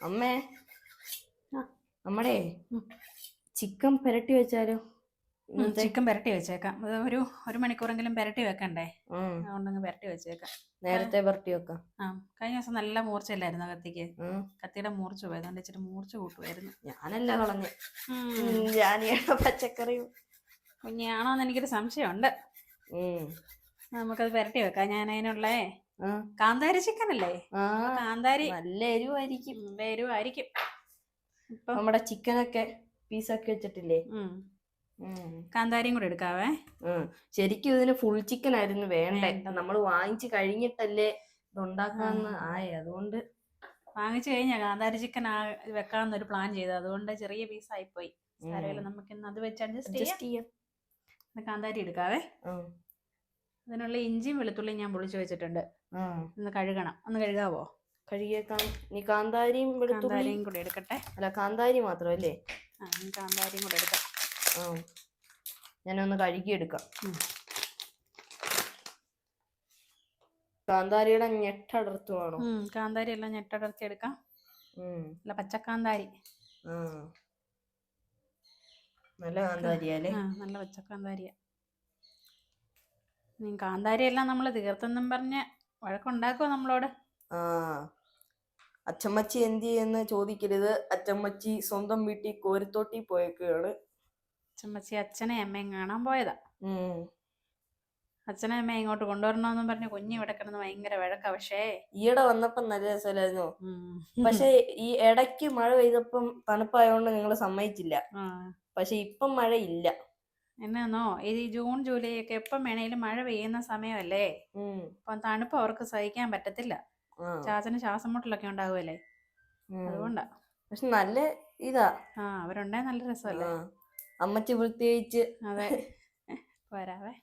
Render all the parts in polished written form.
അമ്മേ, ആ, നമ്മടെ ചിക്കൻ പുരട്ടി വെച്ചാലോ? ഇന്നത്തെ ചിക്കൻ പുരട്ടി വെച്ചേക്കാം. അത് ഒരു മണിക്കൂറെങ്കിലും പുരട്ടി വെക്കണ്ടേ? ഉം, അതുകൊണ്ടങ്ങ് പുരട്ടി വെച്ചേക്കാം. നേരത്തെ പുരട്ടി വെക്കാം. കഴിഞ്ഞ ദിവസം നല്ല മൂർച്ചയില്ലായിരുന്നു കത്തിക്ക്. ഉം, കത്തിയുടെ മൂർച്ച പോയത്, അതുകൊണ്ട് ഇച്ചിരി മൂർച്ച കൂട്ടുമായിരുന്നു. ഞാനല്ല കളഞ്ഞ്. ഞാൻ പച്ചക്കറിയും കുഞ്ഞാണോന്ന് എനിക്കൊരു സംശയമുണ്ട്. നമുക്കത് പുരട്ടി വെക്കാം. ഞാൻ അതിനുള്ള കാന്താരി ചിക്കൻ അല്ലേ? കാന്താരി നല്ല എരിവായിരിക്കും. എരിവായിരിക്കും. ഇപ്പൊ നമ്മുടെ ചിക്കനൊക്കെ പീസൊക്കെ വെച്ചിട്ടില്ലേ? കാന്താരിയും കൂടെ എടുക്കാവേ. ശരിക്കും ഇതിന് ഫുൾ ചിക്കൻ ആയിരുന്നു വേണ്ടേ. നമ്മൾ വാങ്ങിച്ചു കഴിഞ്ഞിട്ടല്ലേ ഇതുണ്ടാക്കാന്ന് ആയേ. അതുകൊണ്ട് വാങ്ങിച്ചു കഴിഞ്ഞാ കാന്താരി ചിക്കൻ വെക്കാന്നൊരു പ്ലാൻ ചെയ്തു. അതുകൊണ്ട് ചെറിയ പീസായിപ്പോയി. സാരമില്ല, നമുക്ക് ഇന്ന് അത് വെച്ച് അഡ്ജസ്റ്റ് ചെയ്യാം. കാന്താരി എടുക്കാവേ. അതിനുള്ള ഇഞ്ചിയും വെളുത്തുള്ളിയും ഞാൻ പൊളിച്ചു വെച്ചിട്ടുണ്ട്. ഒന്ന് കഴുകണം. ഒന്ന് കഴുകാവോ? കഴുകിയേക്കാം. നീ കാന്താരിയും കാന്താരിയും കൂടെ എടുക്കട്ടെ. അല്ല, കാന്താരി മാത്രമല്ലേ? കാന്താരിയും കൂടെ എടുക്കാം. ഞാനൊന്ന് കഴുകിയെടുക്കാം. കാന്താരിയുടെ ഞെട്ടടർത്ത് വേണോ? കാന്താരി എല്ലാം ഞെട്ടടർത്തി എടുക്കാം. അല്ല, പച്ചക്കാന്താരി. നല്ല കാന്താരിയല്ലേ? നല്ല പച്ചക്കാന്താരിയ. കാന്താരി എല്ലാം നമ്മൾ തീർത്തെന്നും പറഞ്ഞ് വഴക്കുണ്ടാക്കുമോ നമ്മളോട്? അച്ചമ്മച്ചി എന്ത് ചെയ്യുന്ന ചോദിക്കരുത്. അച്ചമ്മച്ചി സ്വന്തം വീട്ടിൽ കോരിത്തോട്ടി പോയേക്കാണ്. അച്ചമ്മച്ചി അച്ഛനെ അമ്മയും കാണാൻ പോയതാ. അച്ഛനെ അമ്മ ഇങ്ങോട്ട് കൊണ്ടുവരണമെന്നും പറഞ്ഞ് കുഞ്ഞ് ഇവിടെ കിടന്ന് ഭയങ്കര വഴക്കാ. പക്ഷേ ഈയിടെ വന്നപ്പം നല്ല രസമായിരുന്നു. പക്ഷെ ഈ ഇടയ്ക്ക് മഴ പെയ്തപ്പം തണുപ്പായോണ്ട് നിങ്ങൾ സമ്മതിച്ചില്ല. പക്ഷെ ഇപ്പം മഴ ഇല്ല. എന്നാന്നോ, ഇത് ജൂൺ ജൂലൈ ഒക്കെ എപ്പം വേണേലും മഴ പെയ്യുന്ന സമയമല്ലേ. അപ്പം തണുപ്പ് അവർക്ക് സഹിക്കാൻ പറ്റത്തില്ല. ചാച്ചന് ശ്വാസം മുട്ടലൊക്കെ ഉണ്ടാവുമല്ലേ, അതുകൊണ്ടാ. പക്ഷെ നല്ല ഇതാ. അവരുണ്ടേ നല്ല രസമല്ലേ. അമ്മച്ചി പ്രത്യേകിച്ച്. അതെ, പോരാവേ.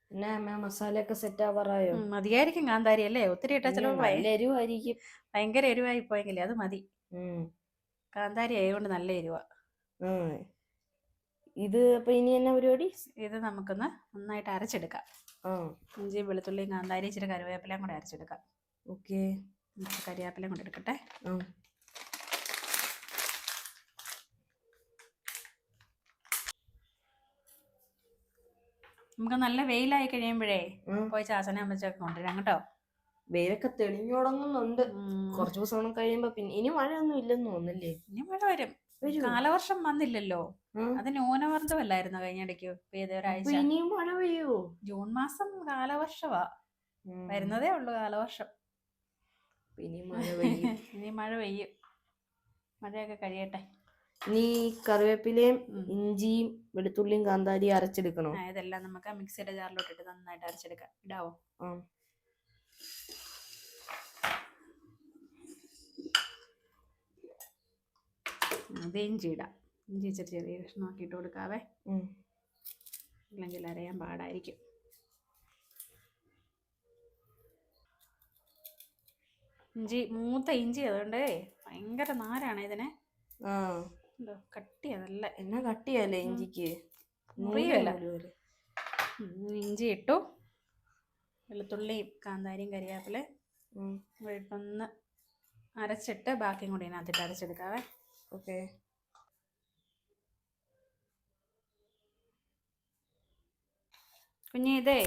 പിന്നെ അമ്മ മസാലയൊക്കെ സെറ്റ് ആവാറായോ? മതിയായിരിക്കും. കാന്താരി അല്ലേ, ഒത്തിരി ഇട്ടാ ചിലപ്പോൾ എരിവായിരിക്കും. ഭയങ്കര എരിവായി പോയെങ്കിലേ അത് മതി. കാന്താരി ആയതുകൊണ്ട് നല്ല എരിവാ. ഇത് അപ്പൊ ഇനി എന്നാ പരിപാടി? ഇത് നമുക്കൊന്ന് നന്നായിട്ട് അരച്ചെടുക്കാം. ഇഞ്ചി വെളുത്തുള്ളിയും കാന്താരി ഇച്ചിരി കറിവേപ്പിലയും കൂടെ അരച്ചെടുക്കാം. ഓക്കെ, കറിവേപ്പിലയും കൂടെ എടുക്കട്ടെ. നമുക്ക് നല്ല വെയിലായി കഴിയുമ്പോഴേ പോയി ചാച്ചനെ അമ്മച്ചൊക്കെ കൊണ്ടുവരാം കേട്ടോ. വെയിലൊക്കെ തെളിഞ്ഞു തുടങ്ങുന്നുണ്ട്. കുറച്ചു ദിവസം കഴിയുമ്പോ പിന്നെ ഇനി മഴയൊന്നും ഇല്ലെന്ന് തോന്നുന്നില്ലേ? ഇനി മഴ വരും. കാലവർഷം വന്നില്ലല്ലോ. അത് ന്യൂനമർദ്ദമല്ലായിരുന്നു കഴിഞ്ഞിടയ്ക്ക് പെയ്ത ഒരാഴ്ച. ഇനിയും മഴ പെയ്യോ? ജൂൺ മാസം കാലവർഷവാ, വരുന്നതേ ഉള്ളു കാലവർഷം. ഇനി മഴ പെയ്യും. ഇനി മഴ പെയ്യും. മഴയൊക്കെ കഴിയട്ടെ. ഇനി കറിവേപ്പിലയും ഇഞ്ചിയും വെളുത്തുള്ളിയും കാന്താരിയും അരച്ചെടുക്കണോ? ഇതെല്ലാം നമുക്ക് മിക്സിയുടെ ജാറിലോട്ട് ഇട്ട് നന്നായിട്ട് അരച്ചെടുക്കാം. ഇടാവോ? അത് ഇഞ്ചി ഇടാം. ഇഞ്ചി ഇച്ചിരി ചെറിയ കഷ്ണമാക്കി ഇട്ട് കൊടുക്കാവേ. അല്ലെങ്കിൽ അരയാൻ പാടായിരിക്കും. ഇഞ്ചി മൂത്ത ഇഞ്ചി, അതുകൊണ്ട് ഭയങ്കര നാരാണ് ഇതിന്. കട്ടിയാ, നല്ല എന്നാ കട്ടിയല്ലേ ഇഞ്ചിക്ക്, മുറിയല്ല. ഇഞ്ചി ഇട്ടു, വെളുത്തുള്ളിയും കാന്താരിയും കരിവേപ്പില ഇട്ടൊന്ന് അരച്ചിട്ട് ബാക്കിയും കൂടി ഇതിനകത്തിട്ട് അരച്ചെടുക്കാവേ. ഓക്കെ. കുഞ്ഞി ഇതേ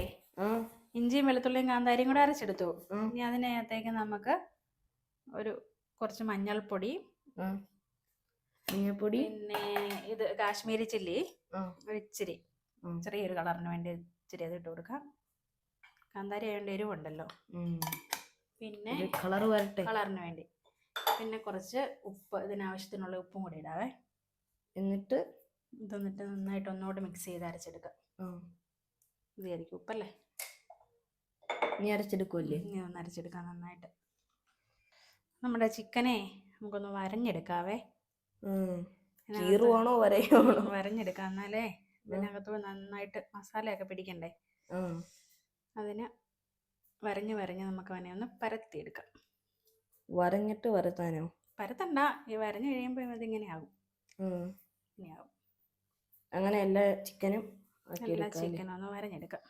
ഇഞ്ചിയും വെളുത്തുള്ളിയും കാന്താരിയും കൂടെ അരച്ചെടുത്തു. ഇനി അതിനകത്തേക്ക് നമുക്ക് കുറച്ച് മഞ്ഞൾപ്പൊടി, പിന്നെ ഇത് കാശ്മീരി ചില്ലി ഇച്ചിരി, ചെറിയൊരു കളറിന് വേണ്ടി ഇച്ചിരി അത് ഇട്ട് കൊടുക്കാം. കാന്താരി ആയതുകൊണ്ട് എരിവുണ്ടല്ലോ. പിന്നെ കളറിന് വേണ്ടി പിന്നെ കുറച്ച് ഉപ്പ്, ഇതിനാവശ്യത്തിനുള്ള ഉപ്പും കൂടി ഇടാവേ. എന്നിട്ട് നന്നായിട്ട് ഒന്നുകൂടി മിക്സ് ചെയ്ത് അരച്ചെടുക്കാം. ഇതായിരിക്കും ഉപ്പല്ലേ. നീ അരച്ചെടുക്കുമല്ലേ? ഇനി ഒന്ന് അരച്ചെടുക്കാം നന്നായിട്ട്. നമ്മുടെ ചിക്കനെ നമുക്കൊന്ന് വരഞ്ഞെടുക്കാവേ. വരഞ്ഞെടുക്കാം, എന്നാലേ ഇതിനകത്ത് നന്നായിട്ട് മസാലയൊക്കെ പിടിക്കണ്ടേ. അതിന് വരഞ്ഞ് നമുക്ക് അവനെ ഒന്ന് പരത്തിയെടുക്കാം. വരഞ്ഞിട്ട് വരത്താനോ? പരത്തണ്ട, ഈ വരഞ്ഞു കഴിയുമ്പോൾ ഇതിങ്ങനെ ആകും. അങ്ങനെ എല്ലാ ചിക്കനും ഒന്ന് വരഞ്ഞെടുക്കാം.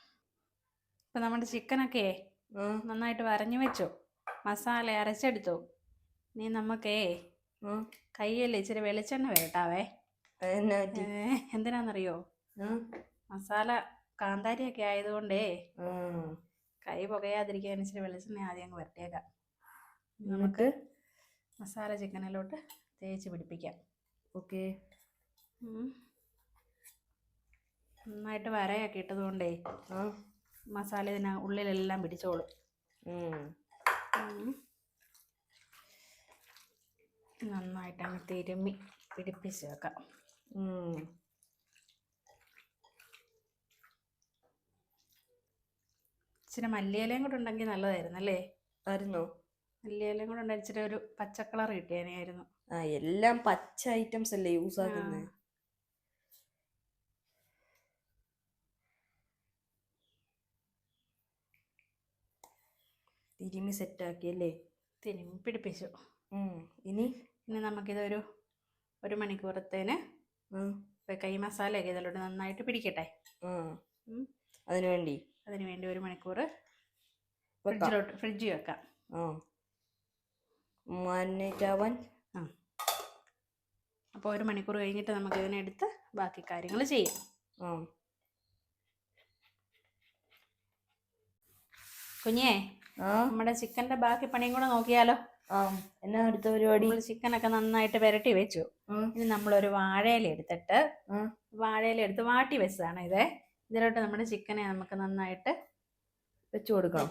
ഇപ്പം നമ്മുടെ ചിക്കനൊക്കെ നന്നായിട്ട് വരഞ്ഞു വെച്ചു, മസാല അരച്ചെടുത്തു. ഇനി നമുക്കേ ആ, കയ്യിൽ ഇച്ചിരി വെളിച്ചെണ്ണ വരട്ടാവേ. എന്നാ പറ്റി? എന്തിനാന്നറിയോ? ആ, മസാല കാന്താരിയൊക്കെ ആയതുകൊണ്ടേ ആ. കൈ പുകയാതിരിക്കാൻ ഇച്ചിരി വെളിച്ചെണ്ണ ആദ്യം അങ്ങ് വരട്ടേക്കാം. എന്നിട്ട് മസാല ചിക്കനിലോട്ട് തേച്ച് പിടിപ്പിക്കാം. ഓക്കെ. നന്നായിട്ട് വരയൊക്കെ ഇട്ടതുകൊണ്ടേ ആ, മസാല ഇതിന് ഉള്ളിലെല്ലാം പിടിച്ചോളും. നന്നായിട്ട് അങ്ങ് തിരുമ്മി പിടിപ്പിച്ച് വെക്കാം. ഇച്ചിരി മല്ലിയിലയും കൂടെ ഉണ്ടെങ്കിൽ നല്ലതായിരുന്നു അല്ലേ? ആയിരുന്നോ? മല്ലിയിലയും കൂടെ ഉണ്ടെങ്കിൽ ഇച്ചിരി ഒരു പച്ചക്കളർ കിട്ടിയാനായിരുന്നു. ആ, എല്ലാം പച്ച ഐറ്റംസ് അല്ലേ യൂസ് ആക്കുന്നത്. തിരുമ്മി സെറ്റാക്കി അല്ലേ? തിരുമ്മി പിടിപ്പിച്ചു. ഇനി നമുക്കിതൊരു 1 മണിക്കൂറത്തേന് കൈ മസാലയൊക്കെ ഇതിലോട്ട് നന്നായിട്ട് പിടിക്കട്ടെ. അതിനു വേണ്ടി 1 മണിക്കൂർ ഫ്രിഡ്ജിൽ വെക്കാം. അപ്പോൾ 1 മണിക്കൂർ കഴിഞ്ഞിട്ട് നമുക്ക് ഇതിനെടുത്ത് ബാക്കി കാര്യങ്ങൾ ചെയ്യാം. കുഞ്ഞേ, നമ്മുടെ ചിക്കൻ്റെ ബാക്കി പണിയും കൂടെ നോക്കിയാലോ? എന്നാ അടുത്ത പരിപാടി? ചിക്കനൊക്കെ നന്നായിട്ട് പുരട്ടി വെച്ചു. ഇനി നമ്മളൊരു വാഴയില എടുത്തിട്ട് വാട്ടി വെച്ചതാണ് ഇത്. ഇതിലോട്ട് നമ്മുടെ ചിക്കനെ നമുക്ക് നന്നായിട്ട് വെച്ചു കൊടുക്കാം.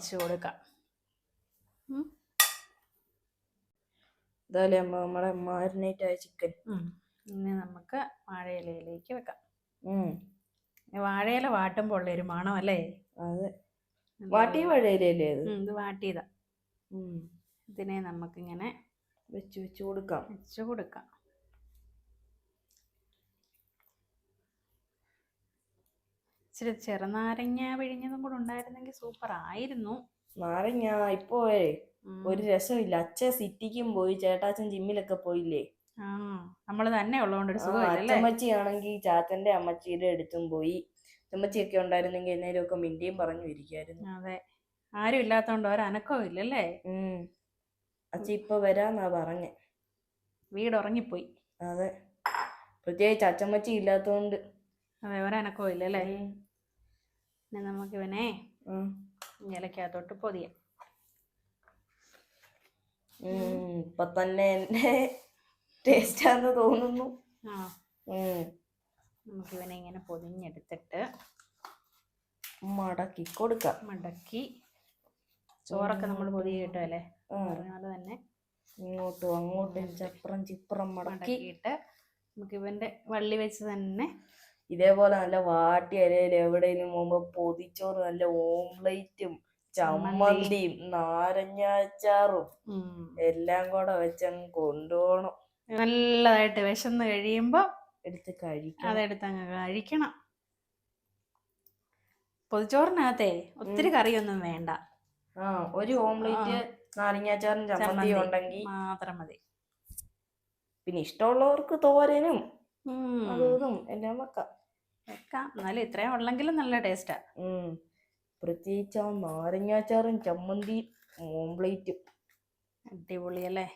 നമ്മുടെ മാരിനേറ്റ് ആയ ചിക്കൻ ഇനി നമുക്ക് വാഴയിലയിലേക്ക് വെക്കാം. വാഴയില വാട്ടുമ്പോൾ ഉള്ളൊരു മണം അല്ലേ? അതെ, വാട്ടിയ വാഴയിലല്ലേ ഇത്? വാട്ടിയതാ. ഇതിനെ നമുക്കിങ്ങനെ വെച്ച് കൊടുക്കാം. ഇച്ചിരി ചെറുനാരങ്ങ പിഴിഞ്ഞതും കൂടെ ഉണ്ടായിരുന്നെങ്കിൽ സൂപ്പർ ആയിരുന്നു. നാരങ്ങ ഇപ്പോ ഒരു രസമില്ല. അച്ഛൻ സിറ്റിക്കും പോയി, ചേട്ടാച്ചൻ ജിമ്മിലൊക്കെ പോയില്ലേ. നമ്മള് തന്നെ ഉള്ളതുകൊണ്ട് ഒരു സുഖമില്ലല്ലേ? അമ്മച്ചിയാണെങ്കിൽ ചാത്തന്റെ അമ്മച്ചിയുടെ അടുത്തും പോയി. അമ്മച്ചിയൊക്കെ ഉണ്ടായിരുന്നെങ്കിൽ എന്നേലും ഒക്കെ മിണ്ടിയും പറഞ്ഞു ഇരിക്കായിരുന്നു. അതെ, ആരും ഇല്ലാത്തോണ്ട് ഒരനക്കവും ഇല്ലല്ലേ? അച്ഛ ഇപ്പൊ വരാന്നാ പറഞ്ഞേ. വീട് ഉറങ്ങിപ്പോയി. അതെ, പ്രത്യേകിച്ച് അച്ഛമ്മച്ചി ഇല്ലാത്തോണ്ട്. അതെ, ഒരനക്കവും ഇല്ലല്ലേ? പിന്നെ നമുക്ക് ഇവനെ ഇലക്കകത്തോട്ട് പൊതിയാം. ഇപ്പൊ തന്നെ എന്റെ ടേസ്റ്റാന്ന് തോന്നുന്നു. നമുക്ക് ഇവനെ ഇങ്ങനെ പൊതിഞ്ഞെടുത്തിട്ട് മടക്കി കൊടുക്കാം. ചോറൊക്കെ നമ്മൾ പൊതിയ കിട്ടുമല്ലേ? അതുപോലെ തന്നെ ഇങ്ങോട്ടും അങ്ങോട്ടും ചപ്രം ചിപ്രം മടക്കിയിട്ട് നമുക്ക് ഇവന്റെ വള്ളി വെച്ച് തന്നെ ഇതേപോലെ നല്ല വാട്ടിയ ഇലയിൽ എവിടെയെങ്കിലും പോകുമ്പോ പൊതിച്ചോറ്, നല്ല ഓംലേറ്റും ചമ്മന്തിയും നാരങ്ങാച്ചാറും എല്ലാം കൂടെ വെച്ചങ്ങ് കൊണ്ടുപോകണം. നല്ലതായിട്ട് വിശന്ന് കഴിയുമ്പോ എടുത്ത് കഴിക്കണം. അതെടുത്തങ്ങ് കഴിക്കണം. പൊതിച്ചോറിനകത്തെ ഒത്തിരി കറിയൊന്നും വേണ്ട. ഒരു ഓംലേറ്റ് നാരങ്ങാച്ചാറും ചമ്മന്തിയും ഉണ്ടെങ്കിൽ മാത്രം മതി. പിന്നെ ഇഷ്ടമുള്ളവർക്ക് തോരനും അതും എല്ലാം വെക്കാം. എന്നാലും ഇത്രയും ഉള്ളെങ്കിലും നല്ല ടേസ്റ്റാ. പ്രത്യേകിച്ച് നാരങ്ങാച്ചാറും ചമ്മന്തിയും ഓംലേറ്റും അടിപൊളിയല്ലേ?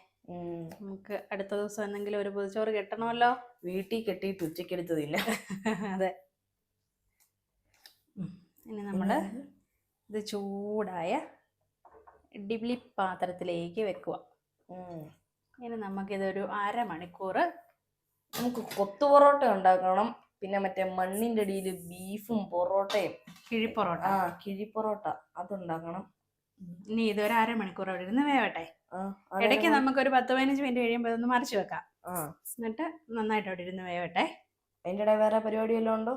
നമുക്ക് അടുത്ത ദിവസം എന്തെങ്കിലും ഒരു പൊതിച്ചോറ് കെട്ടണമല്ലോ. വീട്ടിൽ കെട്ടിയിട്ട് ഉച്ചക്കെടുത്ത് തിന്ന. അതെ. ഇനി നമ്മള് ഇത് ചൂടായ ഇഡ്ഡലി പാത്രത്തിലേക്ക് വെക്കുക. ഇനി നമുക്കിതൊരു 1/2 മണിക്കൂർ നമുക്ക് കൊത്തു പൊറോട്ട ഉണ്ടാക്കണം. പിന്നെ മറ്റേ മണ്ണിന്റെ അടിയിൽ ബീഫും പൊറോട്ടയും, കിഴിപ്പൊറോട്ട അതുണ്ടാക്കണം. ഇനി ഇതൊരു 1/2 മണിക്കൂർ അവിടെ ഇരുന്ന് വേവട്ടെ. ഇടയ്ക്ക് നമുക്കൊരു 10-15 മിനിറ്റ് കഴിയുമ്പോൾ ഒന്ന് മറിച്ച് വെക്കാം. എന്നിട്ട് നന്നായിട്ട് അവിടെ ഇരുന്ന് വേവട്ടെ. അതിൻ്റെ ഇടയിൽ വേറെ പരിപാടി വല്ലതും ഉണ്ടോ?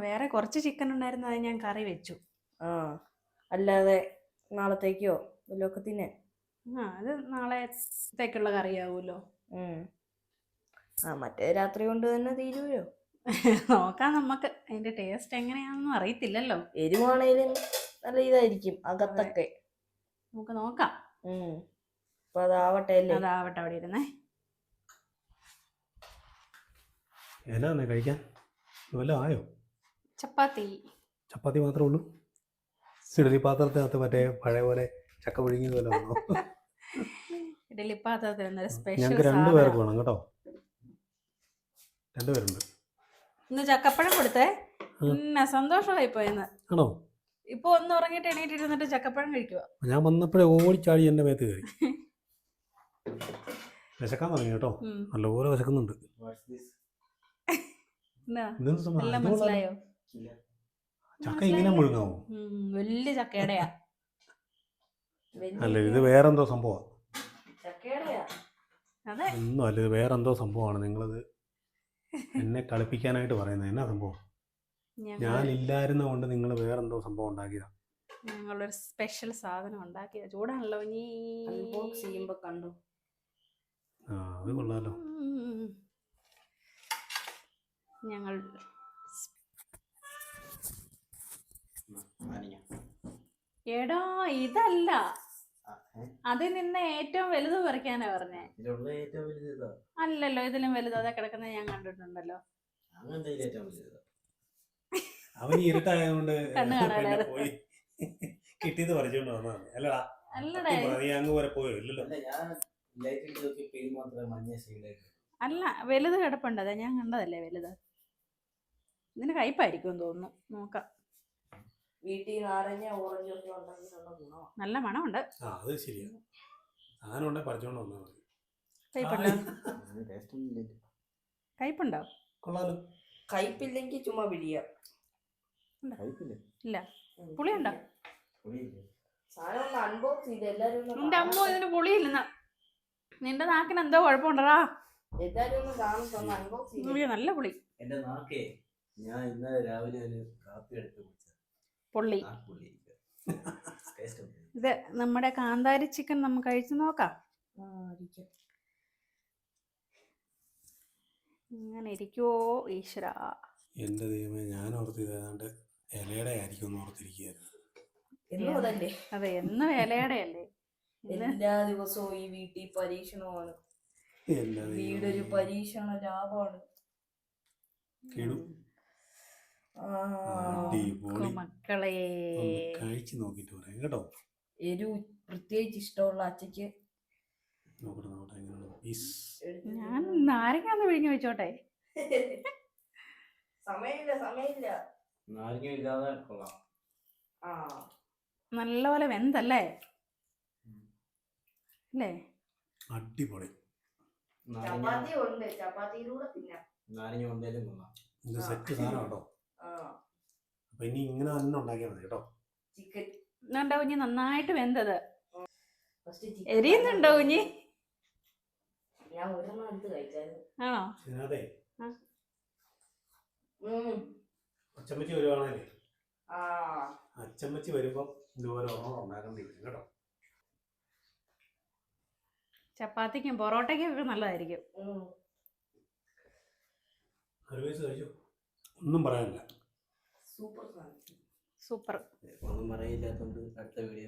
വേറെ കുറച്ച് ചിക്കൻ ഉണ്ടായിരുന്നു, അത് ഞാൻ കറി വെച്ചു. അല്ലാതെ നാളത്തേക്കോ വല്ലതൊക്കെ തിന്നെ? അത് നാളത്തേക്കുള്ള കറിയാവൂലോ. മറ്റേ രാത്രി കൊണ്ട് തന്നെ തീരുവോ? നോക്കാം. നമുക്ക് അതിന്റെ ടേസ്റ്റ് എങ്ങനെയാണെന്നും അറിയത്തില്ലല്ലോ. എരിവാണേലും നല്ല ഇതായിരിക്കും അകത്തൊക്കെ. നമുക്ക് നോക്കാം. അപ്പൊ അതാവട്ടെ അല്ലേ? അതാവട്ടെ, അവിടെ ഇരുന്നേ. എന്നാ കഴിക്കാൻ വല്ലതും ആയോ? ചപ്പാത്തി മാത്രമേ ഉള്ളൂ? ഇഡലി പാത്രത്തിനകത്ത് മറ്റേ പഴയ പോലെ ചക്ക പുഴുങ്ങിയത് വല്ലതും ആണോ? ഇഡലി പാത്രത്തിൽ സ്പെഷ്യൽ ഞങ്ങൾക്ക് 2 പേർക്ക് വേണം കേട്ടോ. 2 പേരുണ്ട്. ഇന്ന് ചക്കപ്പഴം കൊടുത്തേ. പിന്നെ സന്തോഷമായി പോയെന്ന്. ആണോ? ഇപ്പൊ ഒന്ന് ഉറങ്ങിയിട്ട് എണീറ്റിരുന്നിട്ട് ചക്കപ്പഴം കഴിക്കുക. ഞാൻ വന്നപ്പോഴേ ഓടിച്ചാടി എൻ്റെ മേത്ത് കയറി. വിശക്കാൻ തുടങ്ങി കേട്ടോ. നല്ലപോലെ വിശക്കുന്നുണ്ട്. എല്ലാം മനസ്സിലായോ? ചക്ക ഇങ്ങനെ മുഴുങ്ങാവോ? വലിയ ചക്കയുടെയാ. അല്ല, ഇത് വേറെന്തോ സംഭവമാണ്. അതെ, ഒന്നും അല്ല, ഇത് വേറെന്തോ സംഭവമാണ്. നിങ്ങളിത് എന്നെ കളിപ്പിക്കാനായിട്ട് പറയുന്നത്. എന്നാ സംഭവം? ഞാനില്ലായിരുന്ന കൊണ്ട് നിങ്ങൾ വേറെന്തോ സംഭവം ഉണ്ടാക്കിയതാ. ഞങ്ങളൊരു സ്പെഷ്യൽ സാധനം ഉണ്ടാക്കിയതാ. ചൂടാണല്ലോ ഇനി ചെയ്യുമ്പോ കണ്ടു. ആ, അത് കൊള്ളാലോ. ഞങ്ങൾ എടാ ഇതല്ല, അതിൽ നിന്ന് ഏറ്റവും വലുത് പറിക്കാനാ പറഞ്ഞേ. അല്ലല്ലോ, ഇതിലും വലുത് അതെ കിടക്കുന്നത് ഞാൻ കണ്ടിട്ടുണ്ടല്ലോ. അവന് ഇരുട്ടായതുകൊണ്ട് കണ്ണ് കാണാനായിരുന്നു. പോയി കിട്ടിയത് പറിച്ചോണ്ട് വന്നതാണ്. അല്ലടാ, അല്ലടാ, നീ അങ്ങ് വരെ പോയോ? ഇല്ലല്ലോ. അല്ല, വലുത് കിടപ്പുണ്ട്. അതെ ഞാൻ കണ്ടതല്ലേ വലുത്. ഇതിന് കയ്പായിരിക്കും തോന്നുന്നു. നോക്കാം. വീട്ടിൽ നാരങ്ങ ഓറഞ്ച് ഒക്കെ ഉണ്ടാക്കിയിട്ടുള്ള ഗുണമാണ്. നല്ല മണമുണ്ട്. ആ, അത് ശരിയാണ്. സാധനം ഉണ്ടെ പറിച്ചോണ്ട് വന്നാൽ മതി. കയ്പുണ്ടോ? കൊള്ളാലോ. കയ്പില്ലെങ്കിൽ ചുമ്മാ പിടിയ. ഇല്ല, പുളിയുണ്ടോ? സാധനം ഒന്ന് അൺബോക്സ് ചെയ്ത് എല്ലാരും നിന്റെ അമ്മ ഇതിന് പുളിയില്ലെന്ന. നിന്റെ നാക്കിന് എന്തോ കുഴപ്പമുണ്ടടാ. എല്ലാരും ഒന്ന് കാണും. അൺബോക്സ് ചെയ്ത്. നല്ല പുളി. എന്റെ നാക്കേ, ഞാൻ ഇന്നലെ രാവിലെ ഒരു കാപ്പി എടുത്ത് പൊള്ളി. ഇത് നമ്മുടെ കാന്താരി ചിക്കൻ നമുക്ക് കഴിച്ചു നോക്കാം. ഇങ്ങനെ ഇരിക്കുവോ ഈശ്വര? എന്റെ ദൈവമേ, ഞാൻ ഓർത്ത് ഏതാണ്ട് ഇലയുടെ ആയിരിക്കും എന്ന് ഓർത്തിരിക്കുകയായിരുന്നു. അതെ, എന്നും ഇലയുടെ അല്ലേ? എല്ലാ ദിവസവും ഈ വീട്ടിൽ പരീക്ഷണമാണ്. വീടൊരു പരീക്ഷണ ലാഭമാണ്. മക്കളെ കഴിച്ചു നോക്കിട്ട് പറയാം കേട്ടോ. എരിവ് പ്രത്യേകിച്ച് ഇഷ്ടമുള്ള അച്ഛക്ക്. ഞാൻ നാരങ്ങ വിഴിഞ്ഞു വെച്ചോട്ടെ. സമയമില്ല. നാരങ്ങ ഇല്ലാതെ കൊള്ളാം. നല്ലപോലെ വെന്തല്ലേ? അല്ലേ? അടിപൊളി. ചപ്പാത്തി ഉണ്ട്, ചപ്പാത്തിയിലൂടെ തിന്നാം. നാരങ്ങ ഉണ്ടെങ്കിലും കൊള്ളാം. ഇത് സെറ്റ് സാധനം കേട്ടോ. അപ്പൊ ഇനി ഇങ്ങനെ തന്നെ ഉണ്ടാക്കിയാൽ മതി കേട്ടോ. ചിക്കൻ ഉണ്ടോ കുഞ്ഞി? നന്നായിട്ട് വെന്തത്. എരിയുന്നുണ്ടോ കുഞ്ഞി? ഞാൻ ഒരെണ്ണം എടുത്ത് കഴിച്ചായിരുന്നു. ആണോ? അതെ, അച്ചമ്മച്ചി വരുവാണല്ലേ? അച്ചമ്മച്ചി വരുമ്പോ ഇതുപോലെ ഉണ്ടാക്കേണ്ടി വരും കേട്ടോ. ചപ്പാത്തിക്കും പൊറോട്ടയ്ക്കും ഒക്കെ നല്ലതായിരിക്കും. ഒന്നും പറയാനില്ല. സൂപ്പർ. ഒന്നും പറയില്ലാത്തോണ്ട് അടുത്ത വീഡിയോ